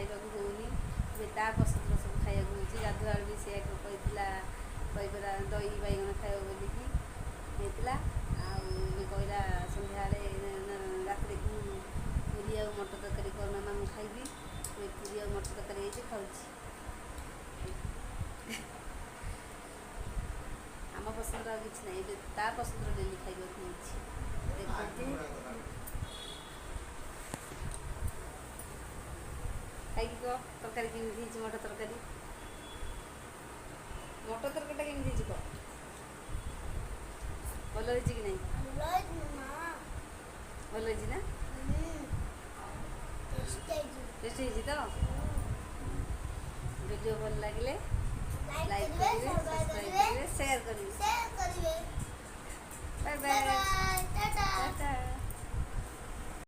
खाइबा होनी ता पसंद सब खाया होची गाधुआ भी से कहला कहपरा दही बैगण खाइब बोलिकी होता कहला सन्ध्या रात पूरी आ मटर तरकारी करना मामू खाइबी पूरी आ मटर तरकारी खाऊँ आम पसंद आ कि ना ता पसंद डेली खाइबा देखते खाई कह तरकारी केमी मटर तरकारी केमी कह भल हो कि नहीं भल हो ना टेस्ट हो तो वीडियो भल लगे लाइक करेंगे सब्सक्राइब